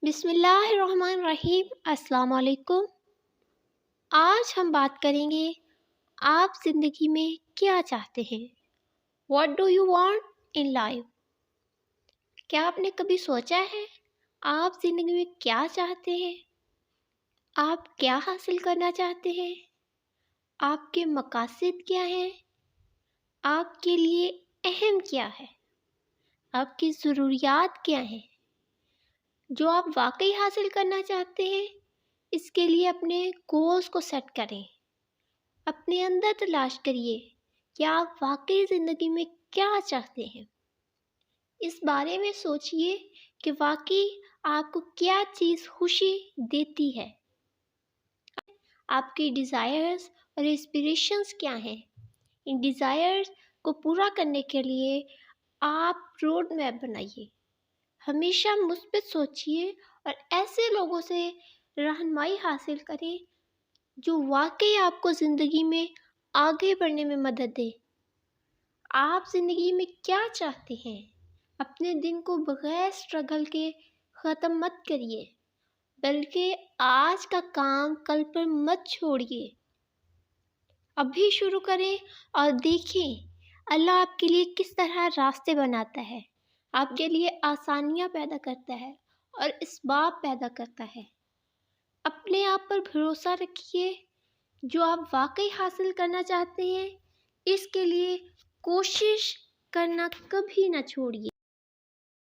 بسم اللہ الرحمن الرحیم۔ السلام علیکم۔ آج ہم بات کریں گے آپ زندگی میں کیا چاہتے ہیں۔ What do you want in life؟ کیا آپ نے کبھی سوچا ہے آپ زندگی میں کیا چاہتے ہیں؟ آپ کیا حاصل کرنا چاہتے ہیں؟ آپ کے مقاصد کیا ہیں؟ آپ کے لیے اہم کیا ہے؟ آپ کی ضروریات کیا ہیں؟ جو آپ واقعی حاصل کرنا چاہتے ہیں اس کے لیے اپنے گولز کو سیٹ کریں، اپنے اندر تلاش کریے کہ آپ واقعی زندگی میں کیا چاہتے ہیں۔ اس بارے میں سوچئے کہ واقعی آپ کو کیا چیز خوشی دیتی ہے۔ آپ کی ڈیزائرز اور اسپریشنز کیا ہیں؟ ان ڈیزائرز کو پورا کرنے کے لیے آپ روڈ میپ بنائیے۔ ہمیشہ مثبت سوچئے اور ایسے لوگوں سے رہنمائی حاصل کریں جو واقعی آپ کو زندگی میں آگے بڑھنے میں مدد دے۔ آپ زندگی میں کیا چاہتے ہیں؟ اپنے دن کو بغیر اسٹرگل کے ختم مت کریے، بلکہ آج کا کام کل پر مت چھوڑیے۔ ابھی شروع کریں اور دیکھیں اللہ آپ کے لیے کس طرح راستے بناتا ہے، آپ کے لیے آسانیاں پیدا کرتا ہے اور اسباب پیدا کرتا ہے۔ اپنے آپ پر بھروسہ رکھیے، جو آپ واقعی حاصل کرنا چاہتے ہیں اس کے لیے کوشش کرنا کبھی نہ چھوڑیے۔